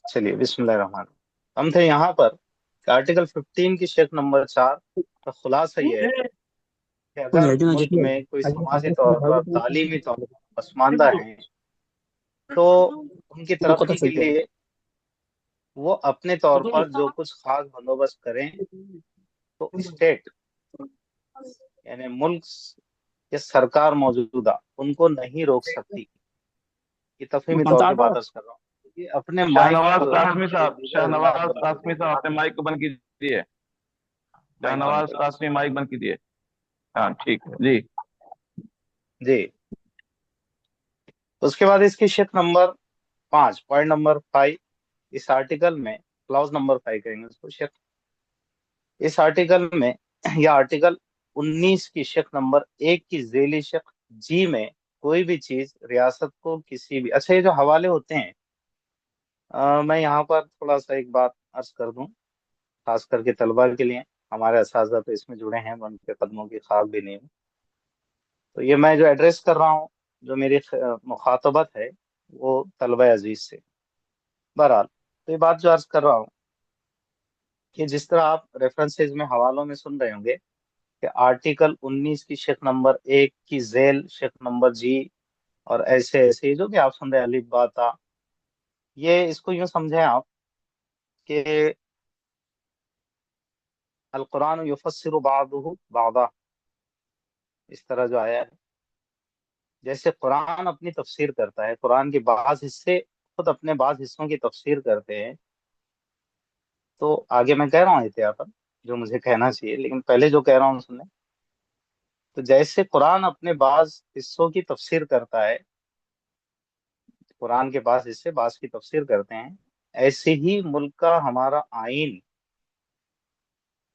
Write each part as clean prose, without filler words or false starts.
चलिए, बिस्मिल्लाहिर्रहमानिर्रहीम। हम थे यहाँ पर कि आर्टिकल 15 की शेख नंबर 4 का खुलासा ये है कि अगर मुल्क में कोई समाजी तौर पर, तालीमी तौर पर पसमानदा हैं, तो उनकी तरक्की के लिए वो अपने तौर पर जो कुछ खास बंदोबस्त करें, तो स्टेट यानी मुल्क या सरकार मौजूदा उनको नहीं रोक सकती। ये तफहीमी तौर पे बात अर्ज कर रहा हूँ। ये अपने माइक शाहनवाज जो है ना, कासमी एक साहब, दूसरे हजरात शाहनवाज बंद कासमी साहब, अपने माइक को बंद कीजिए। माइक बंद शाहनवाज कर लीजिए। कासमी, माइक बंद कीजिए। हाँ, ठीक है जी। जी। उसके बाद इसकी शेख नंबर 5, पॉइंट नंबर 5, इस आर्टिकल में क्लॉज नंबर 5 कहेंगे उसको शेख। इस आर्टिकल में या आर्टिकल 19 की शेख नंबर 1 की झेली शेख जी में कोई भी चीज रियासत को किसी भी, अच्छा ये जो हवाले होते हैं, मैं यहाँ पर थोड़ा सा एक बात अर्ज कर दूं, खास करके तलबा के लिए। हमारे असातिज़ा तो इसमें जुड़े हैं, मैं उनके कदमों की खाक भी नहीं हूँ। तो ये मैं जो एड्रेस कर रहा हूँ, जो मेरी मुखातबत है, वो तलबा अजीज से। बहरहाल, तो ये बात जो अर्ज कर रहा हूँ कि जिस तरह आप रेफरेंसेज में, हवालों में सुन रहे होंगे कि आर्टिकल 19 की शेख नंबर 1 की जेल शेख नंबर जी, और ऐसे ऐसे जो भी आप सुन रहे हैं, अलिफ बा ता, ये इसको यूं समझें आप कि अल कुरान युफस्सिरु बादुहु बादा, इस तरह जो आया है, जैसे कुरान अपनी तफसीर करता है, कुरान के बाज हिस्से खुद अपने बाज हिस्सों की तफसीर करते हैं। तो आगे मैं कह रहा हूँ एहतियातन जो मुझे कहना चाहिए, लेकिन पहले जो कह रहा हूँ सुनने। तो जैसे कुरान अपने बाज हिस्सों की तफसीर करता है, कुरान के बाज हिस्से बाज की तफसीर करते हैं, ऐसे ही मुल्क का हमारा आइन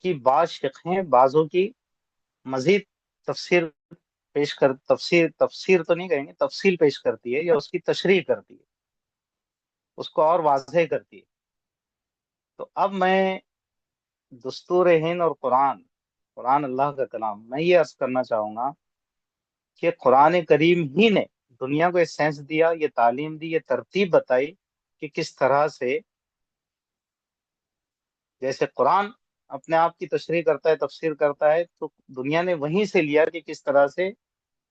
की बाज शिक़ें बाजों की मजीद तफसीर तफसीर तफसीर तो नहीं कहेंगे, तफसील पेश करती है या उसकी तशरीह करती है, उसको और वाज़ेह करती है। तो अब मैं दस्तूर हिंद और कुरान, कुरान अल्लाह का कलाम, मैं ये अर्ज करना चाहूंगा कि कुरान करीम ही ने दुनिया को ये सेंस दिया, ये तालीम दी, ये तरतीब बताई कि किस तरह से, जैसे कुरान अपने आप की तशरीह करता है, तफसीर करता है, तो दुनिया ने वहीं से लिया कि किस तरह से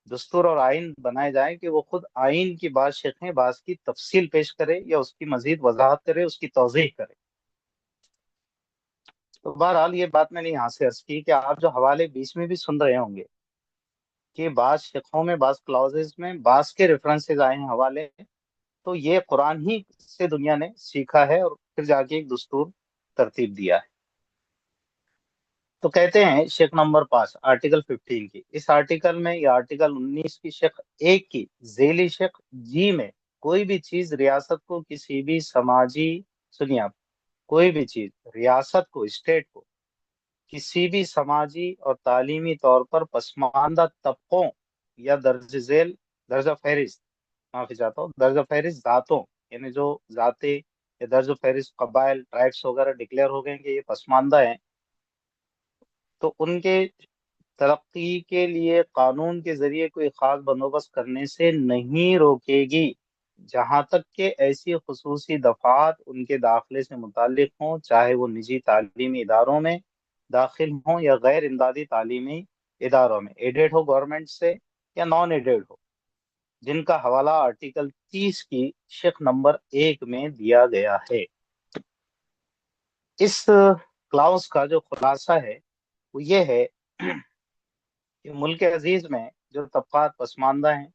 दस्तूर और आइन बनाए जाए कि वो खुद आइन की बात शेखें, बात की तफसील पेश करे या उसकी मजीद वजाहत करे, उसकी तौज़ीह करे। तो बहरहाल ये बात मैंने यहाँ से अर्ज की कि आप जो हवाले बीच में भी सुन रहे होंगे कि बाज शिकों में, बाज क्लॉजेज में बाज के रेफरेंसेज आए हैं, हवाले, तो ये कुरान ही से दुनिया ने सीखा है और फिर जाके एक दस्तूर तरतीब दिया है। तो कहते हैं शेख नंबर 5 आर्टिकल 15 की, इस आर्टिकल में या आर्टिकल 19 की शेख 1 की झेली शेख जी में कोई भी चीज रियासत को किसी भी समाजी, सुनिए आप, कोई भी चीज रियासत को, स्टेट को किसी भी समाजी और तालीमी तौर पर पसमानदा तबकों या दर्ज झेल, दर्जा फहरिस्त, माफी चाहता हूँ, दर्जा फहरिस्त जातों, यानी जो जाते या दर्ज फहरिस्त कबाइल, ट्राइब्स वगैरह डिक्लेयर हो गए कि ये पसमानदा है, तो उनके तरक्की के लिए कानून के जरिए कोई खास बंदोबस्त करने से नहीं रोकेगी, जहां तक कि ऐसी खुसूसी दफात उनके दाखिले से मुतालिक हों, चाहे वो निजी तालीमी इदारों में दाखिल हों या गैर इमदादी तालीमी इदारों में, एडेड हो गवर्नमेंट से या नॉन एडेड हो, जिनका हवाला आर्टिकल 30 की शेख नंबर 1 में दिया गया है। इस क्लाउज का जो खुलासा है वो ये है कि मुल्क अजीज में जो तबकात पसमानदा हैं,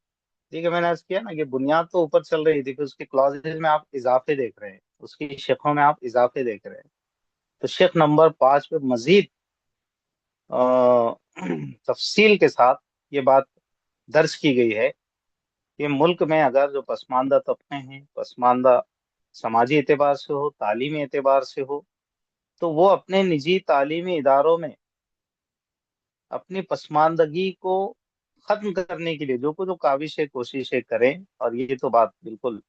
ठीक है, मैंने अर्ज किया ना कि बुनियाद तो ऊपर चल रही थी, कि उसके क्लॉजेज में आप इजाफे देख रहे हैं, उसकी शेखों में आप इजाफे देख रहे हैं। तो शेख नंबर 5 पे मजीद तफसील के साथ ये बात दर्ज की गई है कि मुल्क में अगर जो पसमानदा तबके हैं, पसमानदा समाजी एतबार से हो, तालीमी एतबार से हो, तो वो अपने निजी तालीमी इदारों में अपनी पसमानदगी को खत्म करने के लिए जो कुछ जो काविशें, कोशिशें करें, और ये तो बात बिल्कुल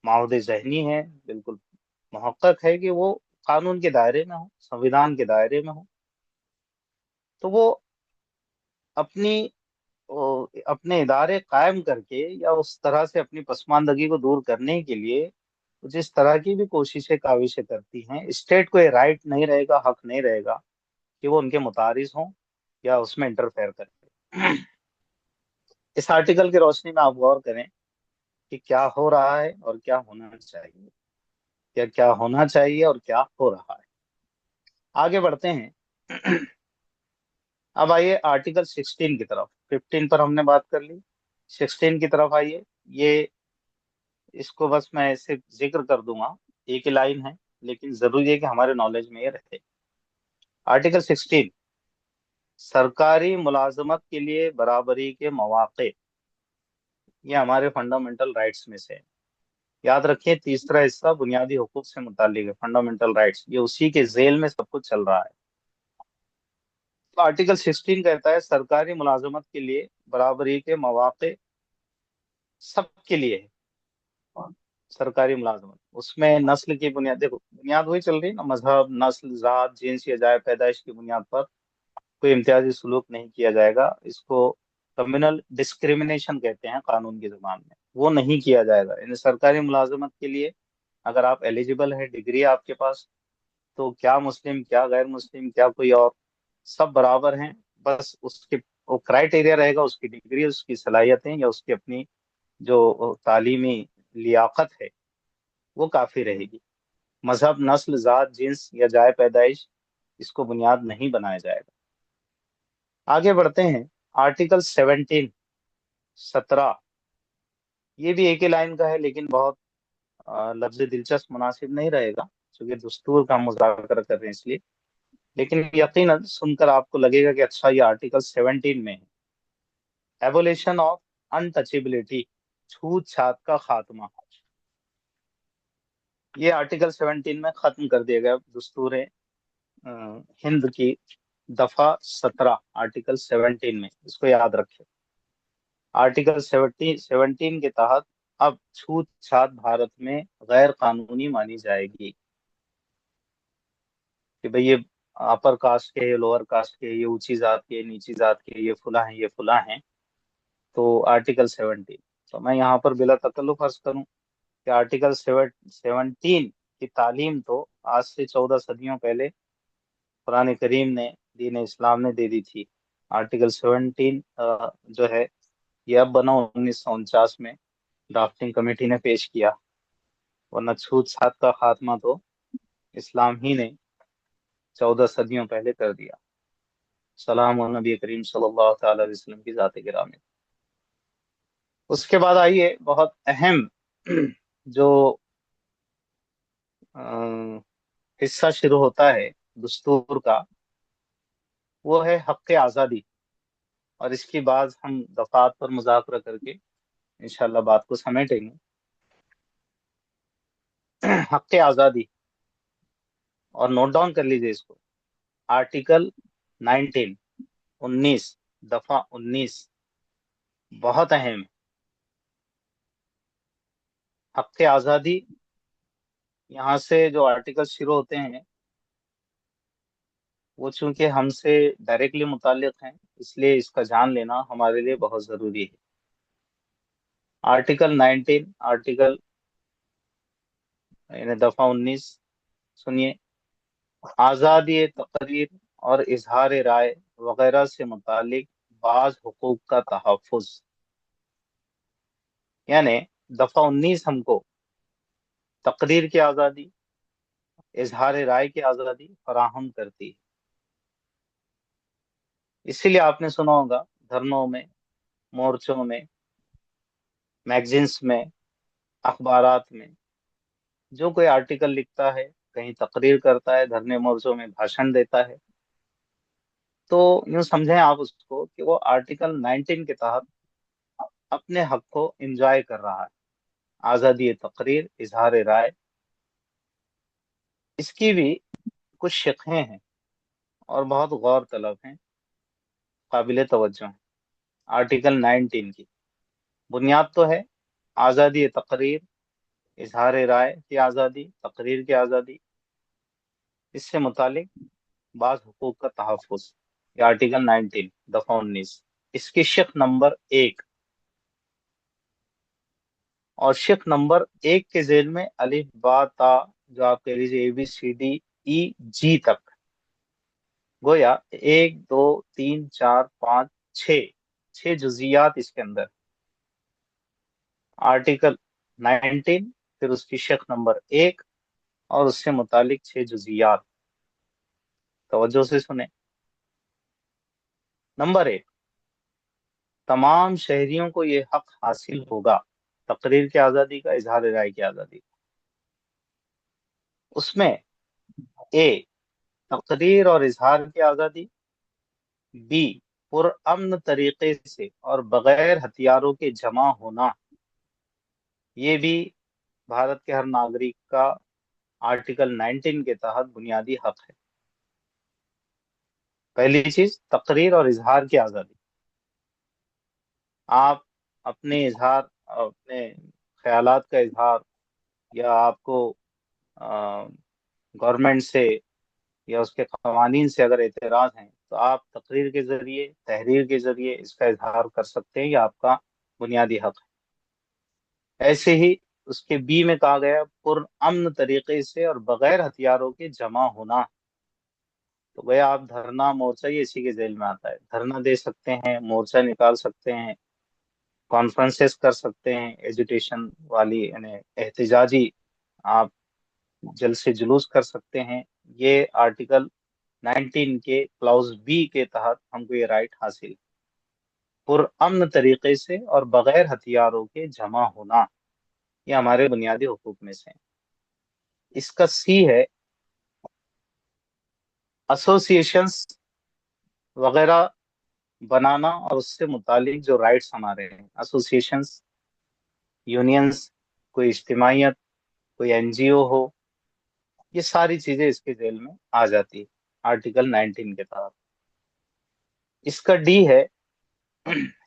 माहौद जहनी है, बिल्कुल मुहक्कक है कि वो कानून के दायरे में हो, संविधान के दायरे में हो, तो वो अपनी اپنے ادارے قائم کر کے یا اس طرح سے اپنی پسماندگی کو دور کرنے کے لیے جس طرح کی بھی کوششیں کاوشیں کرتی ہیں، اسٹیٹ کو یہ رائٹ نہیں رہے گا، حق نہیں رہے گا کہ وہ ان کے متعارض ہوں یا اس میں انٹرفیئر کرے۔ اس آرٹیکل کی روشنی میں آپ غور کریں کہ کیا ہو رہا ہے اور کیا ہونا چاہیے، کیا کیا ہونا چاہیے اور کیا ہو رہا ہے۔ آگے بڑھتے ہیں۔ اب آئیے آرٹیکل 16 کی طرف۔ 15 پر ہم نے بات کر لی، 16 کی طرف آئیے۔ یہ اس کو بس میں ایسے ذکر کر دوں گا، ایک ہی لائن ہے لیکن ضروری ہے کہ ہمارے نالج میں یہ رہے۔ آرٹیکل 16، سرکاری ملازمت کے لیے برابری کے مواقع، یہ ہمارے فنڈامنٹل رائٹس میں سے ہے۔ یاد رکھیں، تیسرا حصہ بنیادی حقوق سے متعلق ہے، فنڈامنٹل رائٹس، یہ اسی کے ذیل میں سب کچھ چل رہا ہے۔ تو آرٹیکل 16 کہتا ہے سرکاری ملازمت کے لیے برابری کے مواقع سب کے لیے ہے۔ سرکاری ملازمت اس میں نسل کی بنیاد، دیکھو بنیاد وہی چل رہی ہے نا، مذہب، نسل، ذات، جنس یا جائے پیدائش کی بنیاد پر کوئی امتیازی سلوک نہیں کیا جائے گا۔ اس کو کمیونل ڈسکریمنیشن کہتے ہیں قانون کی زبان میں، وہ نہیں کیا جائے گا۔ یعنی سرکاری ملازمت کے لیے اگر آپ ایلیجیبل ہے، ڈگری ہے آپ کے پاس، تو کیا مسلم، کیا غیر مسلم، کیا کوئی اور، سب برابر ہیں۔ بس اس کے وہ کرائٹیریا رہے گا، اس کی ڈگری، اس کی صلاحیتیں یا اس کی اپنی جو تعلیمی لیاقت ہے وہ کافی رہے گی۔ مذہب، نسل، ذات، جنس یا جائے پیدائش اس کو بنیاد نہیں بنایا جائے گا۔ آگے بڑھتے ہیں۔ آرٹیکل 17، 17، یہ بھی ایک ہی لائن کا ہے لیکن بہت لفظ دلچسپ مناسب نہیں رہے گا کیونکہ دستور کا ہم مذاکرہ کر رہے ہیں اس لیے، لیکن یقیناً سن کر آپ کو لگے گا کہ اچھا یہ آرٹیکل 17 میں ہے۔ ایبولیشن آف انٹچیبلٹی، چھوت چھات کا خاتمہ، یہ آرٹیکل 17 میں ختم کر دیا گیا دستور ہند کی دفعہ 17، آرٹیکل 17 میں، اس کو یاد رکھیں۔ آرٹیکل 17 کے تحت اب چھوت چھات بھارت میں غیر قانونی مانی جائے گی کہ بھئی یہ اپر کاسٹ کے، یہ لوور کاسٹ کے، یہ اونچی ذات کے، نیچی ذات کے، یہ فلاں ہیں، یہ فلاں ہیں۔ تو آرٹیکل 17، تو میں یہاں پر بلا تکلف عرض کروں کہ آرٹیکل 17 کی تعلیم تو آج سے 14 صدیوں پہلے قرآن کریم نے، دین اسلام نے دے دی تھی۔ آرٹیکل 17 جو ہے یہ اب بنا 1949 میں ڈرافٹنگ کمیٹی نے پیش کیا، ورنہ چھوت چھات کا خاتمہ تو اسلام ہی نے 14 صدیوں پہلے کر دیا۔ سلام و نبی کریم صلی اللہ تعالی علیہ وسلم کی ذات گرامی۔ اس کے بعد آئیے بہت اہم جو حصہ شروع ہوتا ہے دستور کا، وہ ہے حق آزادی، اور اس کی بعد ہم دفعات پر مذاکرہ کر کے انشاءاللہ بات کو سمیٹیں گے۔ حق آزادی، اور نوٹ ڈاؤن کر لیجئے اس کو، آرٹیکل 19، 19، دفعہ 19، بہت اہم ہے۔ حق آزادی، یہاں سے جو آرٹیکل شروع ہوتے ہیں وہ چونکہ ہم سے ڈائریکٹلی متعلق ہیں، اس لیے اس کا جان لینا ہمارے لیے بہت ضروری ہے۔ آرٹیکل 19، آرٹیکل یعنی دفعہ 19، سنیے، آزادی تقریر اور اظہار رائے وغیرہ سے متعلق بعض حقوق کا تحفظ، یعنی دفعہ 19 ہم کو تقریر کی آزادی، اظہار رائے کی آزادی فراہم کرتی ہے۔ اسی لیے آپ نے سنا ہوگا دھرنوں میں، مورچوں میں، میگزینس میں، اخبارات میں جو کوئی آرٹیکل لکھتا ہے، کہیں تقریر کرتا ہے، دھرنے مورچوں میں بھاشن دیتا ہے، تو یوں سمجھیں آپ اس کو کہ وہ آرٹیکل 19 کے تحت اپنے حق کو انجوائے کر رہا ہے، آزادی تقریر، اظہار رائے۔ اس کی بھی کچھ شقیں ہیں اور بہت غور طلب ہیں، قابل توجہ ہیں۔ آرٹیکل 19 کی بنیاد تو ہے آزادی تقریر، اظہار رائے کی آزادی، تقریر کی آزادی، اس سے متعلق بعض حقوق کا تحفظ، یہ آرٹیکل 19، دفعہ 19۔ اس کی شق نمبر 1، اور شق نمبر 1 کے ذیل میں الف با تا، جو آپ کہہ لیجیے ABCDE تک، گویا 1 2 3 4 5 چھ جزیات اس کے اندر. آرٹیکل 19، پھر اس کی شق نمبر 1 اور اس سے متعلق 6 جزیات. توجہ سے سنیں. نمبر 1، تمام شہریوں کو یہ حق حاصل ہوگا تقریر کی آزادی کا، اظہار رائے کی آزادی کا. اس میں اے، تقریر اور اظہار کی آزادی. بی، پرامن طریقے سے اور بغیر ہتھیاروں کے جمع ہونا. یہ بھی بھارت کے ہر ناگرک کا آرٹیکل 19 کے تحت بنیادی حق ہے. پہلی چیز، تقریر اور اظہار کی آزادی. آپ اپنے خیالات کا اظہار، یا آپ کو گورنمنٹ سے یا اس کے قوانین سے اگر اعتراض ہیں، تو آپ تقریر کے ذریعے، تحریر کے ذریعے اس کا اظہار کر سکتے ہیں. یہ آپ کا بنیادی حق ہے. ایسے ہی اس کے بی میں کہا گیا پرامن طریقے سے اور بغیر ہتھیاروں کے جمع ہونا. تو گویا آپ دھرنا، مورچہ، یہ اسی کے ذیل میں آتا ہے. دھرنا دے سکتے ہیں، مورچہ نکال سکتے ہیں، کانفرنسز کر سکتے ہیں، ایجوٹیشن والی یعنی احتجاجی آپ جلسے جلوس کر سکتے ہیں. یہ آرٹیکل 19 کے کلاؤز بی کے تحت ہم کو یہ رائٹ حاصل ہے. پرامن طریقے سے اور بغیر ہتھیاروں کے جمع ہونا، یہ ہمارے بنیادی حقوق میں سے ہیں. اس کا سی ہے ایسوسیشنز وغیرہ بنانا اور اس سے متعلق جو رائٹس ہمارے ہیں. ایسوسیشنز، یونینز، کوئی اجتماعیت، کوئی NGO ہو، یہ ساری چیزیں اس کے ذیل میں آ جاتی ہے آرٹیکل 19 کے تحت. اس کا ڈی ہے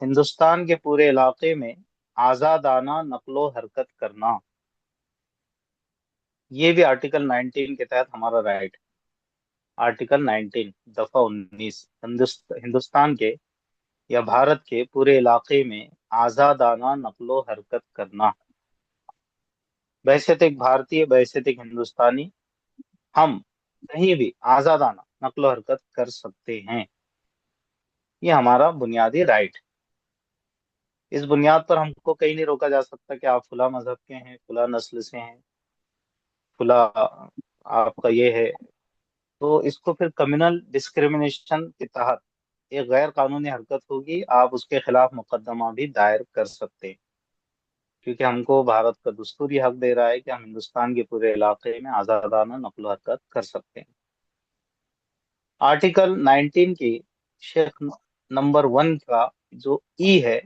ہندوستان کے پورے علاقے میں آزادانہ نقل و حرکت کرنا. یہ بھی آرٹیکل 19 کے تحت ہمارا رائٹ ہے. آرٹیکل 19 دفعہ 19، ہندوستان کے یا بھارت کے پورے علاقے میں آزادانہ نقل و حرکت کرنا. بحیثیت ایک بھارتی، بحیثیت ایک ہندوستانی، ہم کہیں بھی آزادانہ نقل و حرکت کر سکتے ہیں. یہ ہمارا بنیادی رائٹ ہے. اس بنیاد پر ہم کو کہیں نہیں روکا جا سکتا کہ آپ فلاں مذہب کے ہیں، فلاں نسل سے ہیں، فلاں آپ کا یہ ہے. تو اس کو پھر کمیونل ڈسکریمنیشن کے تحت ایک غیر قانونی حرکت ہوگی، آپ اس کے خلاف مقدمہ بھی دائر کر سکتے ہیں. کیونکہ ہم کو بھارت کا دستور یہ حق دے رہا ہے کہ ہم ہندوستان کے پورے علاقے میں آزادانہ نقل و حرکت کر سکتے ہیں. آرٹیکل 19 کی شق نمبر 1 کا جو ای ہے،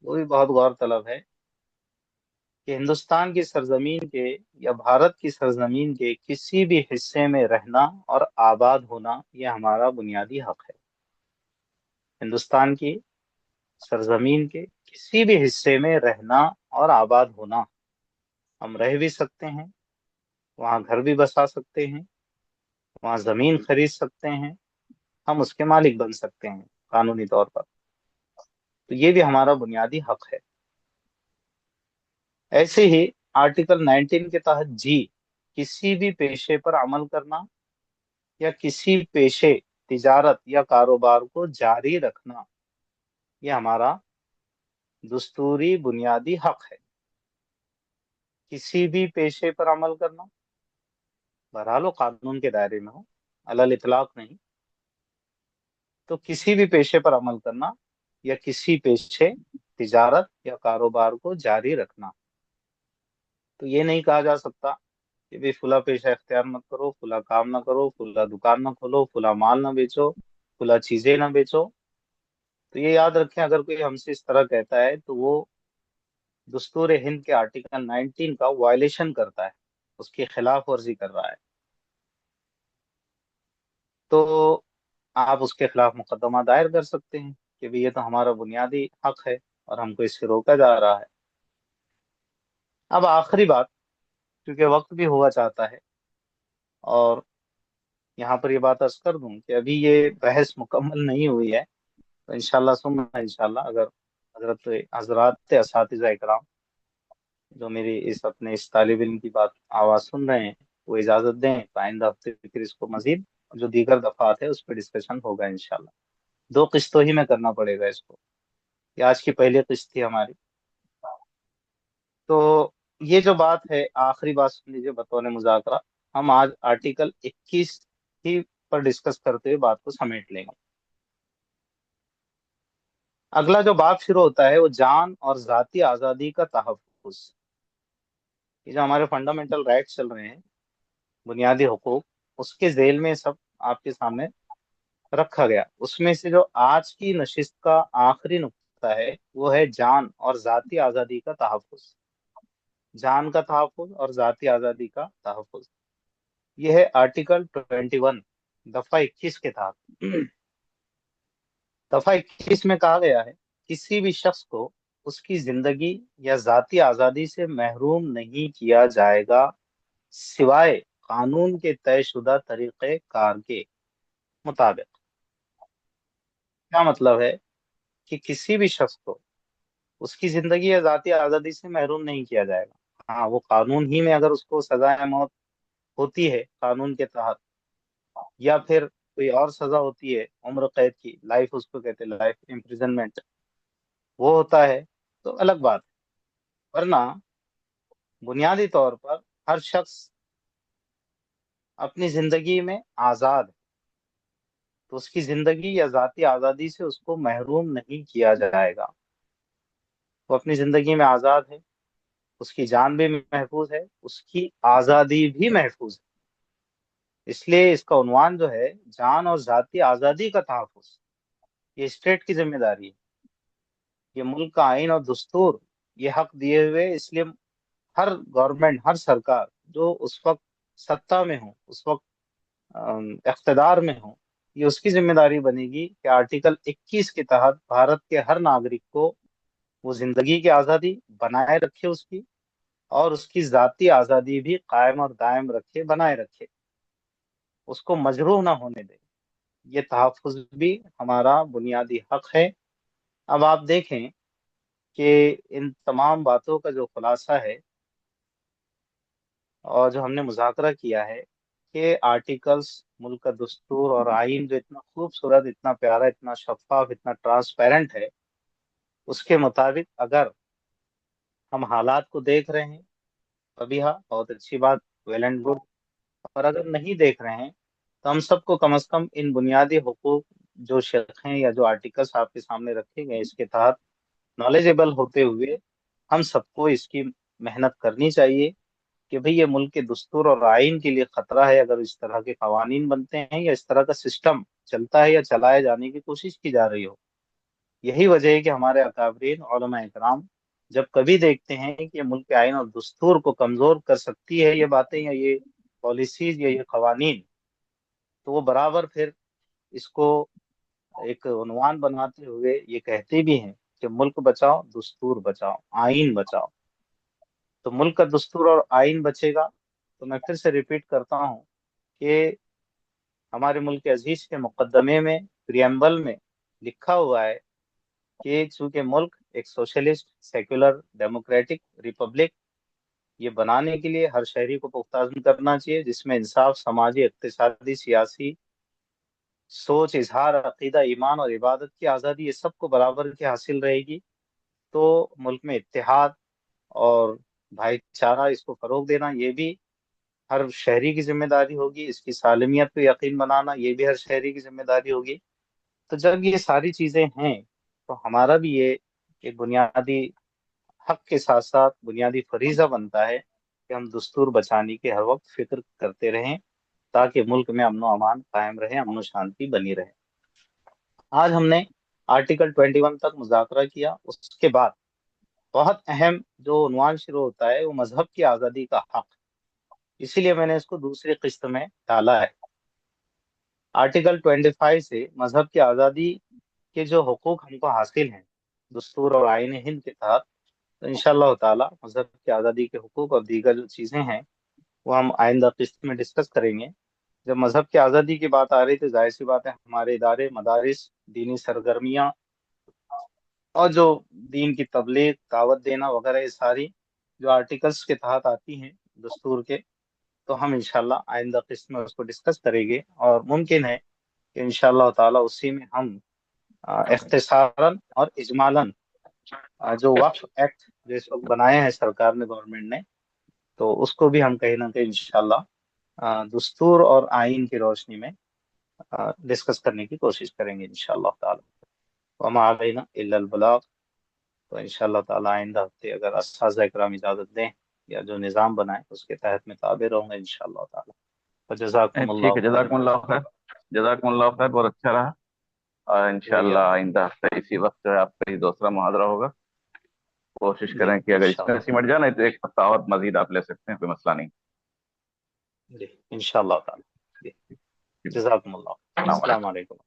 وہ بھی بہت غور طلب ہے کہ ہندوستان کی سرزمین کے یا بھارت کی سرزمین کے کسی بھی حصے میں رہنا اور آباد ہونا، یہ ہمارا بنیادی حق ہے. ہندوستان کی سرزمین کے کسی بھی حصے میں رہنا اور آباد ہونا، ہم رہ بھی سکتے ہیں، وہاں گھر بھی بسا سکتے ہیں، وہاں زمین خرید سکتے ہیں، ہم اس کے مالک بن سکتے ہیں قانونی طور پر. تو یہ بھی ہمارا بنیادی حق ہے. ایسے ہی آرٹیکل 19 کے تحت جی، کسی بھی پیشے پر عمل کرنا یا کسی پیشے، تجارت یا کاروبار کو جاری رکھنا، یہ ہمارا دستوری بنیادی حق ہے. کسی بھی پیشے پر عمل کرنا، بہرحال وہ قانون کے دائرے میں ہو، علی الاطلاق نہیں. تو کسی بھی پیشے پر عمل کرنا یا کسی پیشے، تجارت یا کاروبار کو جاری رکھنا. تو یہ نہیں کہا جا سکتا کہ بھی فلاں پیشہ اختیار مت کرو، فلاں کام نہ کرو، فلاں دکان نہ کھولو، فلاں مال نہ بیچو، فلاں چیزیں نہ بیچو. تو یہ یاد رکھیں، اگر کوئی ہم سے اس طرح کہتا ہے تو وہ دستور ہند کے آرٹیکل 19 کا وائلیشن کرتا ہے، اس کی خلاف ورزی کر رہا ہے. تو آپ اس کے خلاف مقدمہ دائر کر سکتے ہیں کہ بھی یہ تو ہمارا بنیادی حق ہے اور ہم کو اس سے روکا جا رہا ہے. اب آخری بات، کیونکہ وقت بھی ہوا چاہتا ہے، اور یہاں پر یہ بات عرض کر دوں کہ ابھی یہ بحث مکمل نہیں ہوئی ہے. तो इंशाल्लाह सुनना इंशाल्लाह, अगर हजरत हजरात असातिज़ा इकराम जो मेरी इस अपने इस तालिब इल्म की बात आवाज़ सुन रहे हैं, वो इजाज़त दें तो आइंदा हफ्ते फिर इसको मजीद जो दीगर दफात है उस पर डिस्कशन होगा इंशाल्लाह। दो किस्तों ही में करना पड़ेगा इसको, ये आज की पहली किस्त थी हमारी। तो ये जो बात है, आखिरी बात सुन लीजिए बतौर मुज़ाकरा। हम आज आर्टिकल 21 ही पर डिस्कस करते हुए बात को समेट लेंगे। अगला जो बाब शुरू होता है वो जान और जाती आज़ादी का तहफ़्फ़ुज़। ये जो हमारे फंडामेंटल राइट्स चल रहे हैं, बुनियादी हुकूक, उसके झेल में सब आपके सामने रखा गया। उसमें से जो आज की नशिस्त का आखिरी नुक्ता है वो है जान और जाती आज़ादी का तहफ़्फ़ुज़। जान का तहफ़्फ़ुज़ और जाती आज़ादी का तहफ़्फ़ुज़, यह है आर्टिकल 21 दफा 21 के तहत। दफा 21 में कहा गया है किसी भी शख्स को उसकी जिंदगी या जाती आज़ादी से महरूम नहीं किया जाएगा सिवाय कानून के तयशुदा तरीक़े कार के मुताबिक। क्या मतलब है कि किसी भी शख्स को उसकी जिंदगी या जाती आज़ादी से महरूम नहीं किया जाएगा। हाँ, वो कानून ही में अगर उसको सजाए मौत होती है कानून के तहत, या फिर कोई और सजा होती है उम्र कैद की, लाइफ उसको कहते हैं, लाइफ इम्प्रिजनमेंट, वो होता है तो अलग बात है। वरना बुनियादी तौर पर हर शख्स अपनी जिंदगी में आजाद है, तो उसकी जिंदगी या जाती आजादी से उसको महरूम नहीं किया जाएगा। वो अपनी जिंदगी में आजाद है, उसकी जान भी महफूज है, उसकी आजादी भी महफूज है। इसलिए इसका उन्वान जो है जान और जाती आजादी का तहफ़्फ़ुज़, ये स्टेट की जिम्मेदारी है। ये मुल्क का आइन और दस्तूर ये हक दिए हुए, इसलिए हर गवर्नमेंट, हर सरकार जो उस वक्त सत्ता में हो, उस वक्त इख्तदार में हो, ये उसकी जिम्मेदारी बनेगी कि आर्टिकल 21 के तहत भारत के हर नागरिक को वो जिंदगी की आज़ादी बनाए रखे उसकी, और उसकी जाती आज़ादी भी कायम और दायम रखे, बनाए रखे, उसको मजरूह ना होने दे। ये तहफ़्फ़ुज़ भी हमारा बुनियादी हक है। अब आप देखें कि इन तमाम बातों का जो खुलासा है और जो हमने मुज़ाकरा किया है कि आर्टिकल्स, मुल्क का दस्तूर और आइन जो इतना खूबसूरत, इतना प्यारा, इतना शफाफ, इतना ट्रांसपेरेंट है, उसके मुताबिक अगर हम हालात को देख रहे हैं तभी हाँ, बहुत अच्छी बात, वेल एंड गुड। और अगर नहीं देख रहे हैं तो हम सबको कम से कम इन बुनियादी हुकूक जो शेख हैं या जो आर्टिकल्स आपके सामने रखे गए इसके तहत नॉलेजेबल होते हुए हम सबको इसकी मेहनत करनी चाहिए कि भाई ये मुल्क के दस्तूर और आइन के लिए खतरा है अगर इस तरह के कवानीन बनते हैं या इस तरह का सिस्टम चलता है या चलाए जाने की कोशिश की जा रही हो। यही वजह है कि हमारे अकाबरीन उलमा इकराम जब कभी देखते हैं कि ये मुल्क के आइन और दस्तूर को कमजोर कर सकती है ये बातें या ये पॉलिसीज या ये कवानीन, तो वो बराबर फिर इसको एक उन्वान बनाते हुए ये कहते भी हैं कि मुल्क बचाओ, दस्तूर बचाओ, आइन बचाओ। तो मुल्क का दस्तूर और आइन बचेगा तो मैं फिर से रिपीट करता हूँ कि हमारे मुल्क के अजीज के मुकदमे में, प्रियम्बल में लिखा हुआ है कि चूंकि मुल्क एक सोशलिस्ट, सेक्युलर, डेमोक्रेटिक रिपब्लिक ये बनाने के लिए हर शहरी को पुख्ता अज़्म करना चाहिए, जिसमें इंसाफ, समाजी, इक्तिसादी, सियासी सोच, इजहार, अकीदा, ईमान और इबादत की आज़ादी ये सबको बराबर की हासिल रहेगी। तो मुल्क में इत्तेहाद और भाईचारा इसको फरोग देना ये भी हर शहरी की जिम्मेदारी होगी। इसकी सालमियत को यकीन बनाना ये भी हर शहरी की जिम्मेदारी होगी। तो जब ये सारी चीजें हैं तो हमारा भी ये एक बुनियादी हक के साथ साथ बुनियादी फरीजा बनता है कि हम दस्तूर बचाने की हर वक्त फिक्र करते रहें ताकि मुल्क में अमन अमान कायम रहे, अमन शांति बनी रहे। आज हमने आर्टिकल 21 तक मुज़ाकरा किया। उसके बाद बहुत अहम जो उन्वान शुरू होता है वो मजहब की आज़ादी का हक, इसीलिए मैंने इसको दूसरी किस्त में डाला है। आर्टिकल 25 से मजहब की आज़ादी के जो हुकूक हमको हासिल हैं दस्तूर और आईन हिंद के तहत, तो इंशाअल्लाह ताला मजहब की आज़ादी के हुकूक और दीगर जो चीज़ें हैं वो हम आइंदा किस्त में डिस्कस करेंगे। जब मजहब की आज़ादी की बात आ रही तो जाहिर सी बात है हमारे इदारे, मदारिस, दीनी सरगर्मियाँ और जो दीन की तबलीग, दावत देना वगैरह, ये सारी जो आर्टिकल्स के तहत आती हैं दस्तूर के, तो हम इंशाल्लाह आइंदा किस्त में उसको डिस्कस करेंगे। और मुमकिन है कि इंशाल्लाह ताला उसी में हम इख्तिसारन और इजमालन जो वक्फ एक्ट जो इस वक्त बनाया है सरकार ने, गवर्नमेंट ने, तो उसको भी हम कहीं ना कहीं इंशाल्लाह दस्तूर और आइन की रोशनी में डिस्कस करने की कोशिश करेंगे इंशाल्लाह ताला। वमा अलैना इल्लल बलाग। तो इंशाल्लाह ताला आइंदा हफ्ते अगर अस्हाब इकराम इजाजत दें या जो निज़ाम बनाए उसके तहत में ताबे रहूंगा इंशाल्लाह ताला। तो ठीक है, जज़ाकुमुल्लाहु खैरन। जज़ाकुमुल्लाह खैर। जज़ाकुमुल्लाह खैर, बहुत अच्छा रहा। और वही इंशाल्लाह आइंदा हफ्ते इसी वक्त जो है आपका ही दूसरा मुहादरा होगा। कोशिश जी करें कि अगर इसमें इंशाल्लाह। सिमट जाए, नहीं तो एक हफ्ता और मजीद आप ले सकते हैं, कोई मसला नहीं। जी इंशाल्लाह ताला। जी जज़ाकुमुल्लाह। ठीक। अस्सलाम वालेकुम।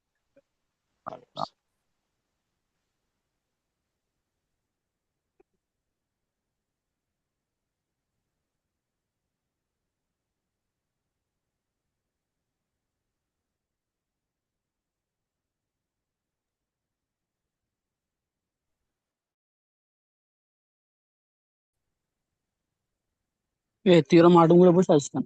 E tiro madung gue bos askan.